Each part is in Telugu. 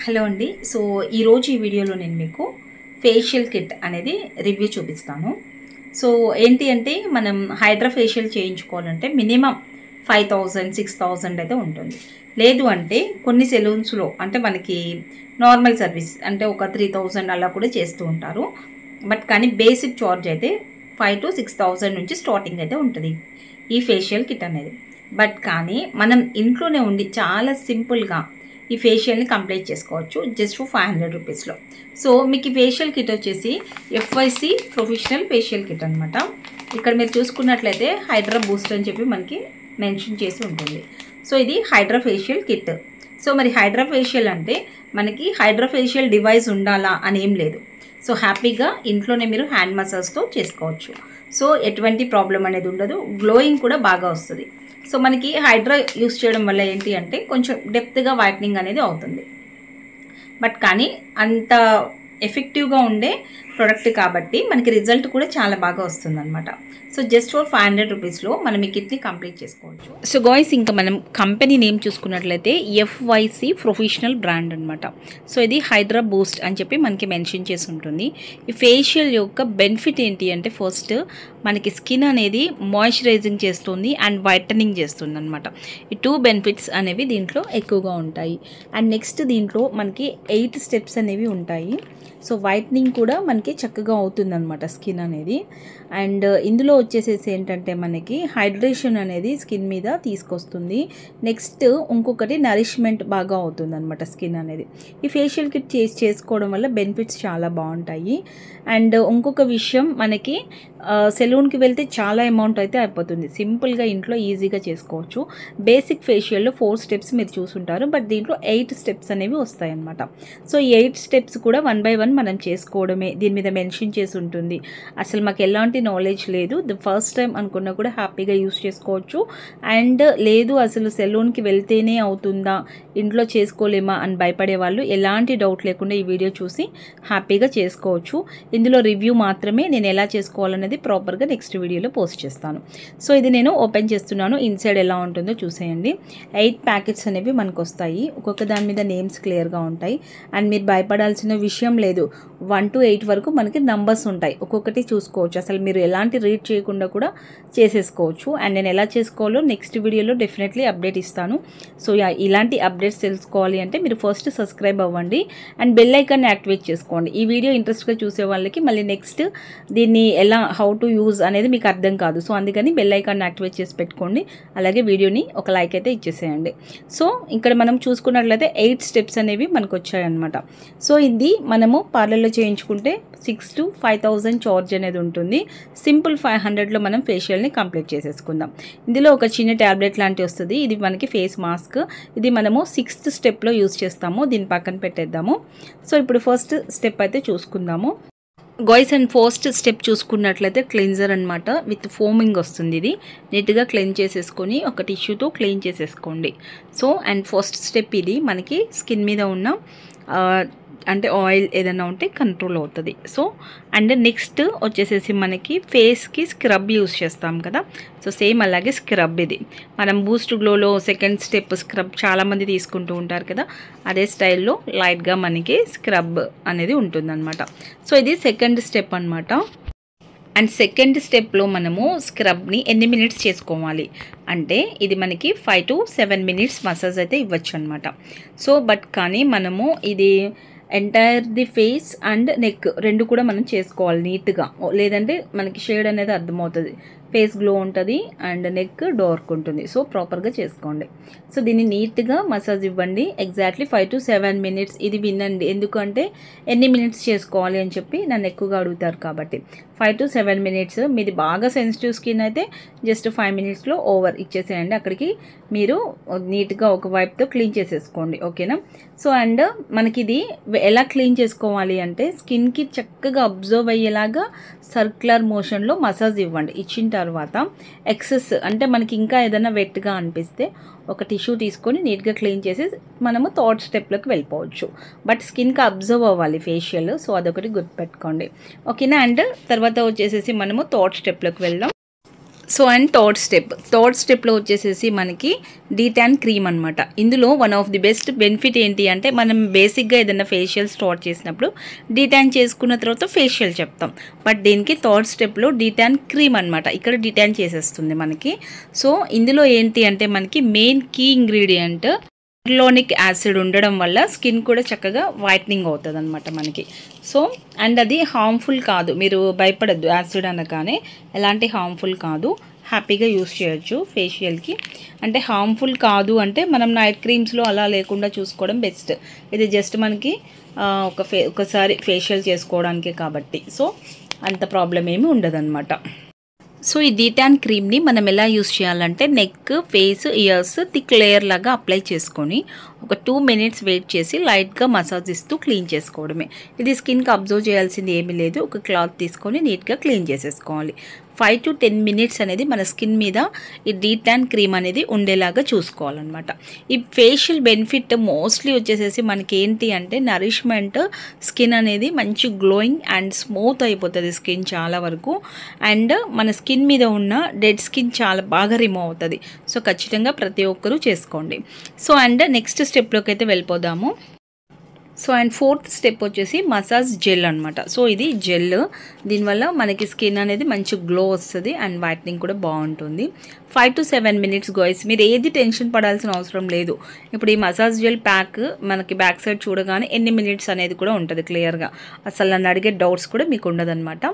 హలో అండి. సో ఈరోజు ఈ వీడియోలో నేను మీకు ఫేషియల్ కిట్ అనేది రివ్యూ చూపిస్తాను. సో ఏంటి అంటే మనం హైడ్రా ఫేషియల్ చేయించుకోవాలంటే మినిమం 5000 6000 అయితే ఉంటుంది. లేదు అంటే కొన్ని సెలూన్స్లో అంటే మనకి నార్మల్ సర్వీస్ అంటే ఒక 3000 అలా కూడా చేస్తూ ఉంటారు. బట్ కానీ బేసిక్ ఛార్జ్ అయితే 5 to 6000 నుంచి స్టార్టింగ్ అయితే ఉంటుంది ఈ ఫేషియల్ కిట్ అనేది. బట్ కానీ మనం ఇంట్లోనే ఉండి చాలా సింపుల్గా ఈ ఫేషియల్ని కంప్లీట్ చేసుకోవచ్చు జస్ట్ ఫర్ 500 రూపీస్లో. సో మీకు ఈ ఫేషియల్ కిట్ వచ్చేసి FYC ప్రొఫెషనల్ ఫేషియల్ కిట్ అనమాట. ఇక్కడ మీరు చూసుకున్నట్లయితే హైడ్రా బూస్ట్ అని చెప్పి మనకి మెన్షన్ చేసి ఉంటుంది. సో ఇది హైడ్రా ఫేషియల్ కిట్. సో మరి హైడ్రా ఫేషియల్ అంటే మనకి హైడ్రా ఫేషియల్ డివైస్ ఉండాలా అని ఏం లేదు. సో హ్యాపీగా ఇంట్లోనే మీరు హ్యాండ్ మసాజ్తో చేసుకోవచ్చు. సో ఎటువంటి ప్రాబ్లం అనేది ఉండదు, గ్లోయింగ్ కూడా బాగా వస్తుంది. సో మనకి హైడ్రా యూస్ చేయడం వల్ల ఏంటి అంటే కొంచెం డెప్త్గా వైట్నింగ్ అనేది అవుతుంది. బట్ కానీ అంత ఎఫెక్టివ్గా ఉండే ప్రోడక్ట్ కాబట్టి మనకి రిజల్ట్ కూడా చాలా బాగా వస్తుంది అనమాట. సో జస్ట్ ఫర్ 500 రూపీస్లో మనం ఈ కిట్ని కంప్లీట్ చేసుకోవచ్చు. సో గాయ్స్ ఇంకా మనం కంపెనీ నేమ్ చూసుకున్నట్లయితే FYC ప్రొఫెషనల్ బ్రాండ్ అనమాట. సో ఇది హైడ్రా బూస్ట్ అని చెప్పి మనకి మెన్షన్ చేసి ఉంటుంది. ఈ ఫేషియల్ యొక్క బెనిఫిట్ ఏంటి అంటే ఫస్ట్ మనకి స్కిన్ అనేది మాయిశ్చరైజింగ్ చేస్తుంది అండ్ వైటనింగ్ చేస్తుంది అనమాట. ఈ 2 బెనిఫిట్స్ అనేవి దీంట్లో ఎక్కువగా ఉంటాయి. అండ్ నెక్స్ట్ దీంట్లో మనకి 8 స్టెప్స్ అనేవి ఉంటాయి. సో వైట్నింగ్ కూడా మనకి చక్కగా అవుతుందన్నమాట స్కిన్ అనేది. అండ్ ఇందులో వచ్చేసేసి ఏంటంటే మనకి హైడ్రేషన్ అనేది స్కిన్ మీద తీసుకొస్తుంది. నెక్స్ట్ ఇంకొకటి నరిష్మెంట్ బాగా అవుతుంది అనమాట స్కిన్ అనేది. ఈ ఫేషియల్ కిట్ చేసుకోవడం వల్ల బెనిఫిట్స్ చాలా బాగుంటాయి. అండ్ ఇంకొక విషయం మనకి సెలూన్కి వెళ్తే చాలా అమౌంట్ అయితే అయిపోతుంది. సింపుల్గా ఇంట్లో ఈజీగా చేసుకోవచ్చు. బేసిక్ ఫేషియల్లో 4 స్టెప్స్ మీరు చూసుంటారు, బట్ దీంట్లో 8 స్టెప్స్ అనేవి వస్తాయన్నమాట. సో ఈ 8 స్టెప్స్ కూడా 1 by 1 మనం చేసుకోవడమే. దీని మీద మెన్షన్ చేసి ఉంటుంది. అసలు మాకు ఎలాంటి నాలెడ్జ్ లేదు, ది ఫస్ట్ టైం అనుకున్నా కూడా హ్యాపీగా యూస్ చేసుకోవచ్చు. అండ్ లేదు అసలు సెలూన్కి వెళ్తేనే అవుతుందా, ఇంట్లో చేసుకోలేమా అని భయపడే వాళ్ళు ఎలాంటి డౌట్ లేకుండా ఈ వీడియో చూసి హ్యాపీగా చేసుకోవచ్చు. ఇందులో రివ్యూ మాత్రమే, నేను ఎలా చేసుకోవాలనేది ప్రాపర్గా నెక్స్ట్ వీడియోలో పోస్ట్ చేస్తాను. సో ఇది నేను ఓపెన్ చేస్తున్నాను. ఇన్సైడ్ ఎలా ఉంటుందో చూసేయండి. 8 ప్యాకెట్స్ అనేవి మనకు వస్తాయి. ఒక్కొక్క దాని మీద నేమ్స్ క్లియర్గా ఉంటాయి. అండ్ మీరు భయపడాల్సిన విషయం లేదు, 1 to 8 వరకు మనకి నంబర్స్ ఉంటాయి. ఒక్కొక్కటి చూసుకోవచ్చు. అసలు మీరు ఎలాంటి రీడ్ చేయకుండా కూడా చేసేసుకోవచ్చు. అండ్ నేను ఎలా చేసుకోవాలో నెక్స్ట్ వీడియోలో డెఫినెట్లీ అప్డేట్ ఇస్తాను. సో ఇలాంటి అప్డేట్స్ తెలుసుకోవాలి అంటే మీరు ఫస్ట్ సబ్స్క్రైబ్ అవ్వండి అండ్ బెల్ ఐకాన్ని యాక్టివేట్ చేసుకోండి. ఈ వీడియో ఇంట్రెస్ట్గా చూసే వాళ్ళకి మళ్ళీ నెక్స్ట్ దీన్ని ఎలా హౌ టు యూజ్ అనేది మీకు అర్థం కాదు. సో అందుకని బెల్ ఐకాన్ని యాక్టివేట్ చేసి పెట్టుకోండి. అలాగే వీడియోని ఒక లైక్ అయితే ఇచ్చేసేయండి. సో ఇక్కడ మనం చూసుకున్నట్లయితే 8 స్టెప్స్ అనేవి మనకు వచ్చాయన్నమాట. సో ఇది మనము పార్లర్లో చేయించుకుంటే 6 to 5000 చార్జ్ అనేది ఉంటుంది. సింపుల్ 500లో మనం ఫేషియల్ని కంప్లీట్ చేసేసుకుందాం. ఇందులో ఒక చిన్న ట్యాబ్లెట్ లాంటివి వస్తుంది. ఇది మనకి ఫేస్ మాస్క్. ఇది మనము 6th స్టెప్లో యూజ్ చేస్తాము. దీని పక్కన పెట్టేద్దాము. సో ఇప్పుడు ఫస్ట్ స్టెప్ అయితే చూసుకుందాము. గాయ్స్ అండ్ ఫస్ట్ స్టెప్ చూసుకున్నట్లయితే క్లెన్జర్ అనమాట. విత్ ఫోమింగ్ వస్తుంది. ఇది నీట్గా క్లీన్ చేసేసుకొని ఒక టిష్యూతో క్లీన్ చేసేసుకోండి. సో అండ్ ఫస్ట్ స్టెప్ ఇది మనకి స్కిన్ మీద ఉన్న అంటే ఆయిల్ ఏదైనా ఉంటే కంట్రోల్ అవుతుంది. సో అండ్ నెక్స్ట్ వచ్చేసేసి మనకి ఫేస్కి స్క్రబ్ యూస్ చేస్తాం కదా. సో సేమ్ అలాగే స్క్రబ్ ఇది మనం బూస్ట్ గ్లోలో సెకండ్ స్టెప్ స్క్రబ్ చాలామంది తీసుకుంటూ ఉంటారు కదా, అదే స్టైల్లో లైట్గా మనకి స్క్రబ్ అనేది ఉంటుందన్నమాట. సో ఇది సెకండ్ స్టెప్ అనమాట. అండ్ సెకండ్ స్టెప్లో మనము స్క్రబ్ని ఎన్ని మినిట్స్ చేసుకోవాలి అంటే ఇది మనకి 5 to 7 మినిట్స్ మసాజ్ అయితే ఇవ్వచ్చు అనమాట. సో బట్ కానీ మనము ఇది entire the face and neck రెండు కూడా మనం చేసుకోవాలి నీట్గా. లేదంటే మనకి షేడ్ అనేది అర్థమవుతుంది. ఫేస్ గ్లో ఉంటుంది అండ్ నెక్ డార్క్ ఉంటుంది. సో ప్రాపర్గా చేసుకోండి. సో దీన్ని నీట్గా మసాజ్ ఇవ్వండి. Exactly 5 to 7 minutes. ఇది వినండి, ఎందుకంటే ఎన్ని మినిట్స్ చేసుకోవాలి అని చెప్పి నన్ను ఎక్కువగా అడుగుతారు కాబట్టి 5 to 7 మినిట్స్. మీది బాగా సెన్సిటివ్ స్కిన్ అయితే జస్ట్ 5 మినిట్స్లో ఓవర్ ఇచ్చేసేయండి. అక్కడికి మీరు నీట్గా ఒక వైపుతో క్లీన్ చేసేసుకోండి. ఓకేనా. సో అండ్ మనకి ఇది ఎలా క్లీన్ చేసుకోవాలి అంటే స్కిన్కి చక్కగా అబ్జర్వ్ అయ్యేలాగా సర్క్యులర్ మోషన్లో మసాజ్ ఇవ్వండి. ఇచ్చిన తర్వాత ఎక్సెస్ అంటే మనకి ఇంకా ఏదైనా వెట్గా అనిపిస్తే ఒక టిష్యూ తీసుకొని నీట్గా క్లీన్ చేసి మనము థర్డ్ స్టెప్లోకి వెళ్ళిపోవచ్చు. బట్ స్కిన్కి అబ్జర్వ్ అవ్వాలి ఫేషియల్. సో అదొకటి గుర్తుపెట్టుకోండి. ఓకేనా. అండ్ తర్వాత వచ్చేసేసి మనము థర్డ్ స్టెప్లోకి వెళ్దాం. సో అండ్ థర్డ్ స్టెప్లో వచ్చేసేసి మనకి డీటాన్ క్రీమ్ అనమాట. ఇందులో one of the best benefit ఏంటి అంటే మనం బేసిక్గా ఏదైనా ఫేషియల్ స్టార్ట్ చేసినప్పుడు డీటాన్ చేసుకున్న తర్వాత ఫేషియల్ చెప్తాం. బట్ దీనికి థర్డ్ స్టెప్లో డీటాన్ క్రీమ్ అనమాట. ఇక్కడ డీటాన్ చేసేస్తుంది మనకి. సో ఇందులో ఏంటి అంటే మనకి మెయిన్ కీ ఇంగ్రీడియంట్ హైడ్రోనిక్ యాసిడ్ ఉండడం వల్ల స్కిన్ కూడా చక్కగా వైట్నింగ్ అవుతుంది అనమాట మనకి. సో అండ్ అది హార్మ్ఫుల్ కాదు, మీరు భయపడద్దు యాసిడ్ అనగానే, ఎలాంటి హార్మ్ఫుల్ కాదు, హ్యాపీగా యూస్ చేయొచ్చు ఫేషియల్కి. అంటే హార్మ్ఫుల్ కాదు అంటే మనం నైట్ క్రీమ్స్లో అలా లేకుండా చూసుకోవడం బెస్ట్. ఇది జస్ట్ మనకి ఒకసారి ఫేషియల్ చేసుకోవడానికే కాబట్టి సో అంత ప్రాబ్లం ఏమి ఉండదన్నమాట. సో ఈ డీటాన్ క్రీమ్ని మనం ఎలా యూస్ చేయాలంటే neck, face, years thick layer లాగా అప్లై చేసుకొని ఒక 2 minutes వెయిట్ చేసి లైట్గా మసాజ్ ఇస్తూ క్లీన్ చేసుకోవడమే. ఇది స్కిన్కి అబ్జర్వ్ చేయాల్సింది ఏమీ లేదు. ఒక క్లాత్ తీసుకొని నీట్గా క్లీన్ చేసేసుకోవాలి. 5 to 10 minutes అనేది మన స్కిన్ మీద ఈ డీటాన్ క్రీమ్ అనేది ఉండేలాగా చూసుకోవాలన్నమాట. ఈ ఫేషియల్ బెనిఫిట్ మోస్ట్లీ వచ్చేసేసి మనకి ఏంటి అంటే నరిష్మెంట్, స్కిన్ అనేది మంచి గ్లోయింగ్ అండ్ స్మూత్ అయిపోతుంది స్కిన్ చాలా వరకు. అండ్ మన స్కిన్ మీద ఉన్న డెడ్ స్కిన్ చాలా బాగా రిమూవ్ అవుతుంది. సో ఖచ్చితంగా ప్రతి ఒక్కరూ చేసుకోండి. సో అండ్ నెక్స్ట్ స్టెప్లోకి అయితే వెళ్ళిపోదాము. సో అండ్ ఫోర్త్ స్టెప్ వచ్చేసి మసాజ్ జెల్ అనమాట. సో ఇది జెల్, దీనివల్ల మనకి స్కిన్ అనేది మంచి గ్లో వస్తుంది అండ్ వైట్నింగ్ కూడా బాగుంటుంది. 5 to 7 minutes గోయిస్. మీరు ఏది టెన్షన్ పడాల్సిన అవసరం లేదు. ఇప్పుడు ఈ మసాజ్ జెల్ ప్యాక్ మనకి బ్యాక్ సైడ్ చూడగానే ఎన్ని మినిట్స్ అనేది కూడా ఉంటుంది క్లియర్గా. అసలు నన్ను అడిగే డౌట్స్ కూడా మీకు ఉండదన్నమాట.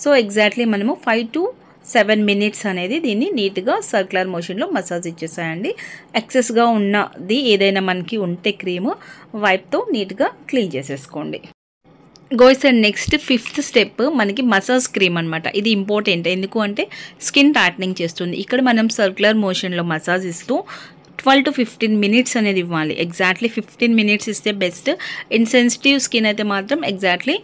సో ఎగ్జాక్ట్లీ మనము 5 to 7 minutes అనేది దీన్ని నీట్గా సర్క్యులర్ మోషన్లో మసాజ్ ఇచ్చేసాయండి. ఎక్సెస్గా ఉన్నది ఏదైనా మనకి ఉంటే క్రీము వైప్తో నీట్గా క్లీన్ చేసేసుకోండి. గోయిస్ అండ్ నెక్స్ట్ 5th స్టెప్ మనకి మసాజ్ క్రీమ్ అనమాట. ఇది ఇంపార్టెంట్, ఎందుకు అంటే స్కిన్ టైట్నింగ్ చేస్తుంది. ఇక్కడ మనం సర్క్యులర్ మోషన్లో మసాజ్ ఇస్తూ 12 to 15 minutes అనేది ఇవ్వాలి. ఎగ్జాక్ట్లీ 15 minutes ఇస్తే బెస్ట్. ఇన్సెన్సిటివ్ స్కిన్ అయితే మాత్రం ఎగ్జాక్ట్లీ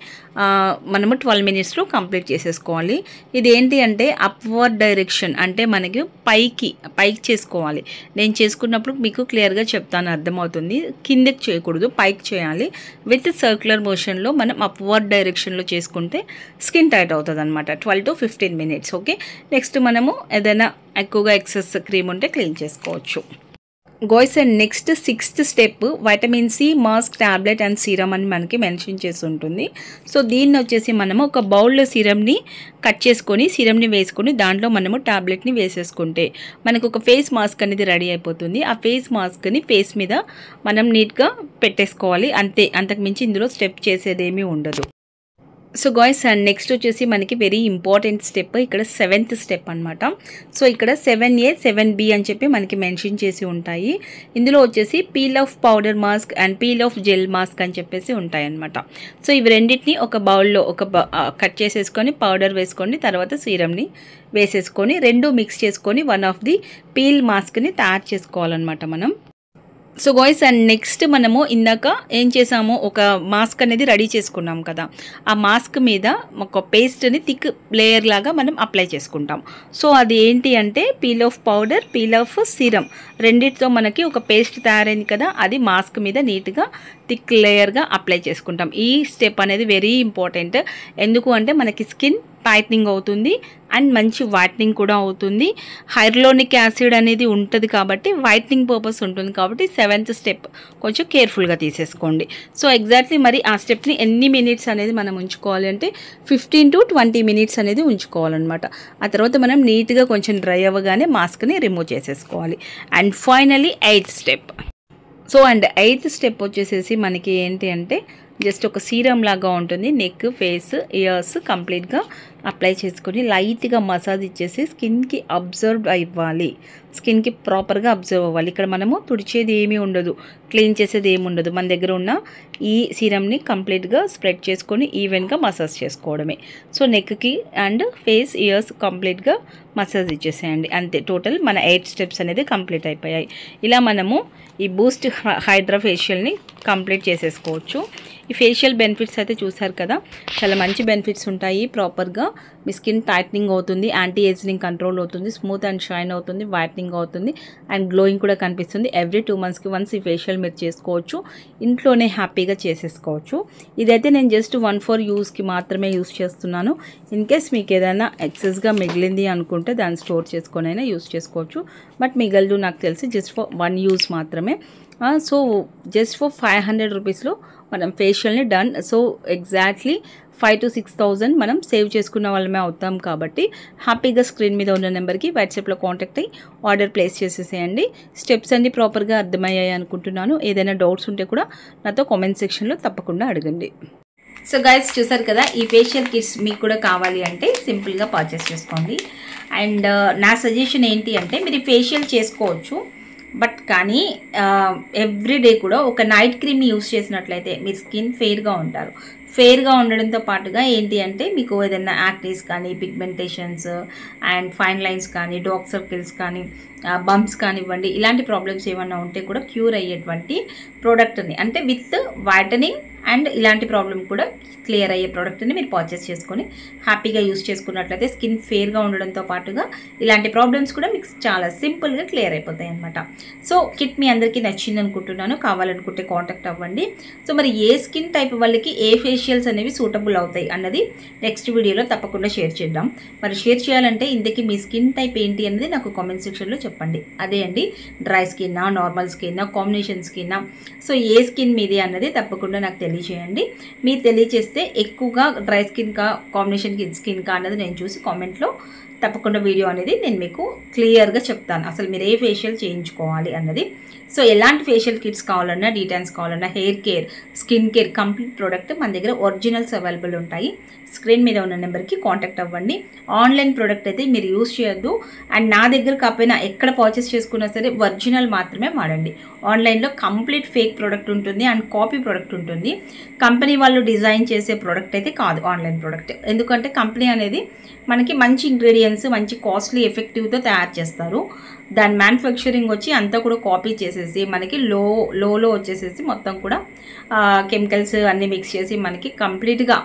మనము 12 minutesలో కంప్లీట్ చేసేసుకోవాలి. ఇది ఏంటి అంటే అప్వర్డ్ డైరెక్షన్, అంటే మనకి పైకి చేసుకోవాలి. నేను చేసుకున్నప్పుడు మీకు క్లియర్గా చెప్తాను, అర్థమవుతుంది. కిందకి చేయకూడదు, పైకి చేయాలి. విత్ సర్క్యులర్ మోషన్లో మనం అప్వర్డ్ డైరెక్షన్లో చేసుకుంటే స్కిన్ టైట్ అవుతుంది అనమాట. 12 to 15 minutes. ఓకే, నెక్స్ట్ మనము ఏదైనా ఎక్కువగా ఎక్సెస్ క్రీమ్ ఉంటే క్లీన్ చేసుకోవచ్చు. Guys and next 6th step vitamin C mask, tablet and serum అని మనకి మెన్షన్ చేసి ఉంటుంది. సో దీన్ని వచ్చేసి మనము ఒక బౌల్లో సీరమ్ని కట్ చేసుకొని సీరమ్ని వేసుకొని దాంట్లో మనము ట్యాబ్లెట్ని వేసేసుకుంటే మనకు ఒక ఫేస్ మాస్క్ అనేది రెడీ అయిపోతుంది. ఆ ఫేస్ మాస్క్ని ఫేస్ మీద మనం నీట్గా పెట్టేసుకోవాలి అంతే, అంతకుమించి ఇందులో స్టెప్ చేసేదేమీ ఉండదు. సో గాయ్స్ అండ్ నెక్స్ట్ వచ్చేసి మనకి వెరీ ఇంపార్టెంట్ స్టెప్, ఇక్కడ 7th స్టెప్ అనమాట. సో ఇక్కడ 7A 7B అని చెప్పి మనకి మెన్షన్ చేసి ఉంటాయి. ఇందులో వచ్చేసి peel off powder mask and peel off gel mask అని చెప్పేసి ఉంటాయి అనమాట. సో ఇవి రెండింటిని ఒక బౌల్లో కట్ చేసేసుకొని పౌడర్ వేసుకొని తర్వాత సీరమ్ని వేసేసుకొని రెండు మిక్స్ చేసుకొని వన్ ఆఫ్ ది పీల్ మాస్క్ని తయారు చేసుకోవాలన్నమాట మనం. సో గాయ్స్ అండ్ నెక్స్ట్ మనము ఇందాక ఏం చేసాము, ఒక మాస్క్ అనేది రెడీ చేసుకున్నాం కదా, ఆ మాస్క్ మీద ఒక పేస్ట్ని థిక్ లేయర్ లాగా మనం అప్లై చేసుకుంటాం. సో అది ఏంటి అంటే peel off powder, peel off serum రెండిటితో మనకి ఒక పేస్ట్ తయారైంది కదా, అది మాస్క్ మీద నీట్గా థిక్ లేయర్గా అప్లై చేసుకుంటాం. ఈ స్టెప్ అనేది వెరీ ఇంపార్టెంట్, ఎందుకు అంటే మనకి స్కిన్ టైట్నింగ్ అవుతుంది అండ్ మంచి వైట్నింగ్ కూడా అవుతుంది. హైడ్రోనిక్ యాసిడ్ అనేది ఉంటుంది కాబట్టి వైట్నింగ్ పర్పస్ ఉంటుంది కాబట్టి 7th స్టెప్ కొంచెం కేర్ఫుల్గా తీసేసుకోండి. సో ఎగ్జాక్ట్లీ మరి ఆ స్టెప్ని ఎన్ని మినిట్స్ అనేది మనం ఉంచుకోవాలి అంటే 15 to 20 minutes అనేది ఉంచుకోవాలన్నమాట. ఆ తర్వాత మనం నీట్గా కొంచెం డ్రై అవ్వగానే మాస్క్ని రిమూవ్ చేసేసుకోవాలి. And finally 8th step. So and 8th step వచ్చేసేసి మనకి ఏంటి అంటే జస్ట్ ఒక సీరం లాగా ఉంటుంది. నెక్, ఫేస్, ఇయర్స్ కంప్లీట్గా అప్లై చేసుకొని లైట్గా మసాజ్ ఇచ్చేసి స్కిన్కి అబ్జర్వ్ అవ్వాలి, స్కిన్కి ప్రాపర్గా అబ్జర్వ్ అవ్వాలి. ఇక్కడ మనము తుడిచేది ఏమీ ఉండదు, క్లీన్ చేసేది ఏమి ఉండదు. మన దగ్గర ఉన్న ఈ సీరమ్ని కంప్లీట్గా స్ప్రెడ్ చేసుకొని ఈవెన్గా మసాజ్ చేసుకోవడమే. సో నెక్కి అండ్ ఫేస్, ఇయర్స్ కంప్లీట్గా మసాజ్ ఇచ్చేసేయండి అంతే. టోటల్ మన 8 స్టెప్స్ అనేది కంప్లీట్ అయిపోయాయి. ఇలా మనము ఈ బూస్ట్ హైడ్రా ఫేషియల్ని కంప్లీట్ చేసేసుకోవచ్చు. ఈ ఫేషియల్ బెనిఫిట్స్ అయితే చూసారు కదా, చాలా మంచి బెనిఫిట్స్ ఉంటాయి. ప్రాపర్గా మీ స్కిన్ టైట్నింగ్ అవుతుంది, యాంటీ ఏజింగ్ కంట్రోల్ అవుతుంది, స్మూత్ అండ్ షైన్ అవుతుంది, వైట్నింగ్ అవుతుంది అండ్ గ్లోయింగ్ కూడా కనిపిస్తుంది. ఎవ్రీ 2 monthsకి వన్స్ ఈ ఫేషియల్ మీరు చేసుకోవచ్చు, ఇంట్లోనే హ్యాపీగా చేసేసుకోవచ్చు. ఇదైతే నేను జస్ట్ 1 for యూస్కి మాత్రమే యూస్ చేస్తున్నాను. ఇన్ కేస్ మీకు ఏదైనా ఎక్సెస్గా మిగిలింది అనుకుంటే దాన్ని స్టోర్ చేసుకొని అయినా యూస్ చేసుకోవచ్చు. బట్ మిగలదు నాకు తెలిసి జస్ట్ ఫర్ 1 యూస్ మాత్రమే. సో జస్ట్ ఫర్ 500 రూపీస్లో మనం ఫేషియల్ని డన్. సో ఎగ్జాక్ట్లీ 5,000 to 6,000 మనం సేవ్ చేసుకున్న వాళ్ళమే అవుతాం. కాబట్టి హ్యాపీగా స్క్రీన్ మీద ఉన్న నెంబర్కి వాట్సాప్లో కాంటాక్ట్ అయ్యి ఆర్డర్ ప్లేస్ చేసేసేయండి. స్టెప్స్ అన్నీ ప్రాపర్గా అర్థమయ్యాయి అనుకుంటున్నాను. ఏదైనా డౌట్స్ ఉంటే కూడా నాతో కామెంట్ సెక్షన్లో తప్పకుండా అడగండి. సో గైస్ చూసారు కదా, ఈ ఫేషియల్ కిట్స్ మీకు కూడా కావాలి అంటే సింపుల్గా పర్చేస్ చేసుకోండి. అండ్ నా సజెషన్ ఏంటి అంటే మీరు ఫేషియల్ చేసుకోవచ్చు, బట్ కానీ ఎవ్రీడే కూడా ఒక నైట్ క్రీమ్ని యూస్ చేసినట్లయితే మీ స్కిన్ ఫెయిర్గా ఉంటారు. ఫెయిర్గా ఉండడంతో పాటుగా ఏంటి అంటే మీకు ఏదైనా యాక్నీస్ కానీ, పిగ్మెంటేషన్స్ అండ్ ఫైన్ లైన్స్ కానీ, డార్క్ సర్కిల్స్ కానీ, బంప్స్ కానివ్వండి, ఇలాంటి ప్రాబ్లమ్స్ ఏమన్నా ఉంటే కూడా క్యూర్ అయ్యేటువంటి ప్రోడక్ట్ని, అంటే విత్ వైటనింగ్ అండ్ ఇలాంటి ప్రాబ్లం కూడా క్లియర్ అయ్యే ప్రోడక్ట్ని మీరు పర్చేస్ చేసుకొని హ్యాపీగా యూస్ చేసుకున్నట్లయితే స్కిన్ ఫెయిర్గా ఉండడంతో పాటుగా ఇలాంటి ప్రాబ్లమ్స్ కూడా మీకు చాలా సింపుల్గా క్లియర్ అయిపోతాయి అనమాట. సో కిట్ మీ అందరికీ నచ్చింది అనుకుంటున్నాను. కావాలనుకుంటే కాంటాక్ట్ అవ్వండి. సో మరి ఏ స్కిన్ టైప్ వాళ్ళకి ఏ ఫేషియల్స్ అనేవి సూటబుల్ అవుతాయి అన్నది నెక్స్ట్ వీడియోలో తప్పకుండా షేర్ చేద్దాం. మరి షేర్ చేయాలంటే ఇంతకీ మీ స్కిన్ టైప్ ఏంటి అనేది నాకు కామెంట్ సెక్షన్లో చెప్పండి. అదే అండి, డ్రై స్కిన్నా, నార్మల్ స్కిన్నా, కాంబినేషన్ స్కిన్నా, సో ఏ స్కిన్ మీది అన్నది తప్పకుండా నాకు తెలియజేయండి. మీరు తెలియజేస్తే ఎక్కువగా డ్రై స్కిన్ కా, కాంబినేషన్ స్కిన్ కా అన్నది నేను చూసి కామెంట్లో తప్పకుండా వీడియో అనేది నేను మీకు క్లియర్గా చెప్తాను, అసలు మీరు ఏ ఫేషియల్ చేయించుకోవాలి అన్నది. సో ఎలాంటి ఫేషియల్ కిట్స్ కావాలన్నా, డీటెయిల్స్ కావాలన్నా, hair care, skin care complete product మన దగ్గర ఒరిజినల్స్ అవైలబుల్ ఉంటాయి. స్క్రీన్ మీద ఉన్న నెంబర్కి కాంటాక్ట్ అవ్వండి. ఆన్లైన్ ప్రోడక్ట్ అయితే మీరు యూస్ చేయొద్దు. అండ్ నా దగ్గర కాకపోయినా ఎక్కడ పర్చేస్ చేసుకున్నా సరే ఒరిజినల్ మాత్రమే వాడండి. ఆన్లైన్లో కంప్లీట్ ఫేక్ ప్రోడక్ట్ ఉంటుంది అండ్ కాపీ ప్రోడక్ట్ ఉంటుంది. కంపెనీ వాళ్ళు డిజైన్ చేసే ప్రోడక్ట్ అయితే కాదు ఆన్లైన్ ప్రోడక్ట్. ఎందుకంటే కంపెనీ అనేది మనకి మంచి ఇంగ్రీడియంట్స్, మంచి కాస్ట్లీ ఎఫెక్టివ్తో తయారు చేస్తారు. దాని మ్యానుఫ్యాక్చరింగ్ వచ్చి అంతా కూడా కాపీ చేసేసి మనకి లోలో వచ్చేసేసి మొత్తం కూడా కెమికల్స్ అన్నీ మిక్స్ చేసి మనకి కంప్లీట్గా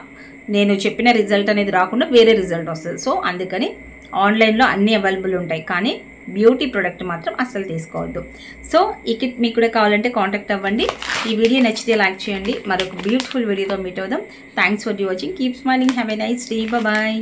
నేను చెప్పిన రిజల్ట్ అనేది రాకుండా వేరే రిజల్ట్ వస్తుంది. సో అందుకని ఆన్లైన్లో అన్నీ అవైలబుల్ ఉంటాయి, కానీ బ్యూటీ ప్రోడక్ట్ మాత్రం అస్సలు తీసుకోవద్దు. సో ఈ కిట్ మీకు కూడా కావాలంటే కాంటాక్ట్ అవ్వండి. ఈ వీడియో నచ్చితే లైక్ చేయండి. మరొక బ్యూటిఫుల్ వీడియోతో మీట్ అవుదాం. Thanks for watching. Keep smiling. Have a nice day. Bye.